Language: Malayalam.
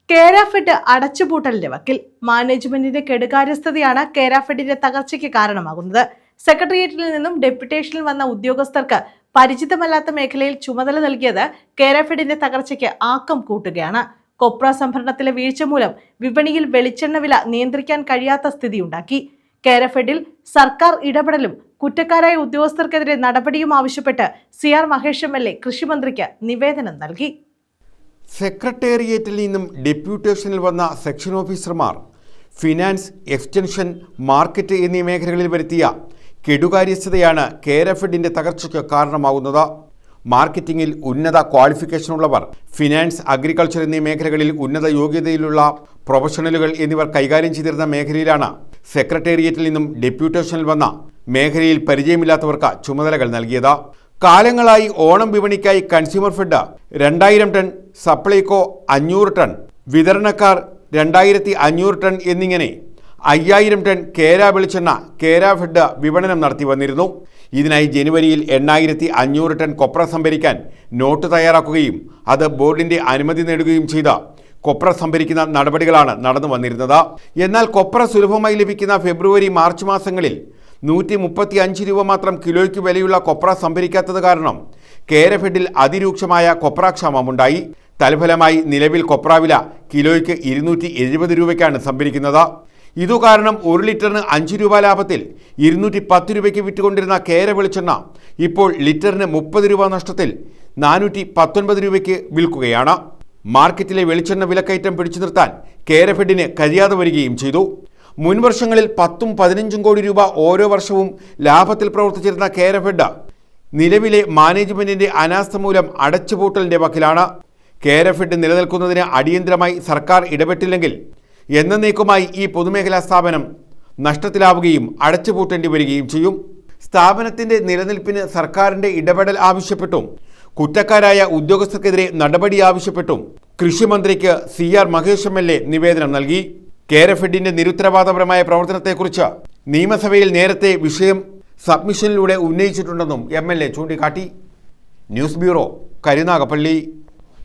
കേരാഫെഡ് അടച്ചുപൂട്ടലിന്റെ വക്കിൽ മാനേജ്മെന്റിന്റെ കെടുകാര്യസ്ഥതയാണ് കേരാഫെഡിന്റെ തകർച്ചയ്ക്ക് കാരണമാകുന്നത്. സെക്രട്ടേറിയറ്റിൽ നിന്നും ഡെപ്യൂട്ടേഷനിൽ വന്ന ഉദ്യോഗസ്ഥർക്ക് പരിചിതമല്ലാത്ത മേഖലയിൽ ചുമതല നൽകിയത് കേരാഫെഡിന്റെ തകർച്ചയ്ക്ക് ആക്കം കൂട്ടുകയാണ്. കൊപ്ര സംഭരണത്തിലെ വീഴ്ച മൂലം വിപണിയിൽ വെളിച്ചെണ്ണ വില നിയന്ത്രിക്കാൻ കഴിയാത്ത സ്ഥിതിയുണ്ടാക്കി. കേരാഫെഡിൽ സർക്കാർ ഇടപെടലും കുറ്റക്കാരായ ഉദ്യോഗസ്ഥർക്കെതിരെ നടപടിയും ആവശ്യപ്പെട്ട് CR മഹേഷ് MLA കൃഷിമന്ത്രിക്ക് നിവേദനം നൽകി. സെക്രട്ടേറിയറ്റിൽ നിന്നും ഡെപ്യൂട്ടേഷനിൽ വന്ന സെക്ഷൻ ഓഫീസർമാർ ഫിനാൻസ്, എക്സ്റ്റൻഷൻ, മാർക്കറ്റ് എന്നീ മേഖലകളിൽ വരുത്തിയ കെടുകാര്യസ്ഥതയാണ് കേരാഫെഡിന്റെ തകർച്ചയ്ക്ക് കാരണമാകുന്നത്. മാർക്കറ്റിംഗിൽ ഉന്നത ക്വാളിഫിക്കേഷനുള്ളവർ, ഫിനാൻസ്, അഗ്രികൾച്ചർ എന്നീ മേഖലകളിൽ ഉന്നത യോഗ്യതയിലുള്ള പ്രൊഫഷണലുകൾ എന്നിവർ കൈകാര്യം ചെയ്തിരുന്ന മേഖലയിലാണ് സെക്രട്ടേറിയറ്റിൽ നിന്നും ഡെപ്യൂട്ടേഷനിൽ വന്ന മേഖലയിൽ പരിചയമില്ലാത്തവർക്ക് ചുമതലകൾ നൽകിയത്. കാലങ്ങളായി ഓണം വിപണിക്കായി Consumerfed 2000 tonne, Supplyco 500 tonne, വിതരണക്കാർ 2500 ടൺ എന്നിങ്ങനെ 5000 ടൺ കേര വെളിച്ചെണ്ണ കേരാഫെഡ് വിപണനം നടത്തി വന്നിരുന്നു. ഇതിനായി ജനുവരിയിൽ 8500 ടൺ കൊപ്ര സംഭരിക്കാൻ നോട്ട് തയ്യാറാക്കുകയും അത് ബോർഡിന്റെ അനുമതി നേടുകയും ചെയ്ത കൊപ്ര സംഭരിക്കുന്ന നടപടികളാണ് നടന്നു വന്നിരുന്നത്. എന്നാൽ കൊപ്ര സുലഭമായി ലഭിക്കുന്ന ഫെബ്രുവരി, മാർച്ച് മാസങ്ങളിൽ 135 രൂപ മാത്രം കിലോയ്ക്ക് വിലയുള്ള കൊപ്ര സംഭരിക്കാത്തത് കാരണം കേരാഫെഡിൽ അതിരൂക്ഷമായ കൊപ്രാക്ഷാമമുണ്ടായി. തൽഫലമായി നിലവിൽ കൊപ്ര വില കിലോയ്ക്ക് 270 രൂപയ്ക്കാണ് സംഭരിക്കുന്നത്. ഇതുകാരണം 1 ലിറ്ററിന് 5 രൂപ ലാഭത്തിൽ 210 രൂപയ്ക്ക് വിറ്റുകൊണ്ടിരുന്ന കേര വെളിച്ചെണ്ണ ഇപ്പോൾ ലിറ്ററിന് 30 രൂപ നഷ്ടത്തിൽ 419 രൂപയ്ക്ക് വിൽക്കുകയാണ്. മാർക്കറ്റിലെ വെളിച്ചെണ്ണ വിലക്കയറ്റം പിടിച്ചു നിർത്താൻ കേരാഫെഡിന് കഴിയാതെ വരികയും ചെയ്തു. മുൻവർഷങ്ങളിൽ 10-15 കോടി രൂപ ഓരോ വർഷവും ലാഭത്തിൽ പ്രവർത്തിച്ചിരുന്ന കേരാഫെഡ് നിലവിലെ മാനേജ്മെന്റിന്റെ അനാസ്ഥ മൂലം അടച്ചുപൂട്ടലിന്റെ വക്കിലാണ്. കേരാഫെഡ് നിലനിൽക്കുന്നതിന് അടിയന്തരമായി സർക്കാർ ഇടപെട്ടില്ലെങ്കിൽ എന്നേക്കുമായി ഈ പൊതുമേഖലാ സ്ഥാപനം നഷ്ടത്തിലാവുകയും അടച്ചുപൂട്ടേണ്ടി വരികയും ചെയ്യും. സ്ഥാപനത്തിന്റെ നിലനിൽപ്പിന് സർക്കാരിന്റെ ഇടപെടൽ ആവശ്യപ്പെട്ടും കുറ്റക്കാരായ ഉദ്യോഗസ്ഥർക്കെതിരെ നടപടി ആവശ്യപ്പെട്ടും കൃഷിമന്ത്രിക്ക് CR മഹേഷ് MLA നിവേദനം നൽകി. കേരാഫെഡിന്റെ നിരുത്തരവാദപരമായ പ്രവർത്തനത്തെക്കുറിച്ച് നിയമസഭയിൽ നേരത്തെ വിഷയം സബ്മിഷനിലൂടെ ഉന്നയിച്ചിട്ടുണ്ടെന്നും MLA ചൂണ്ടിക്കാട്ടി. News bureau, Karunagappally.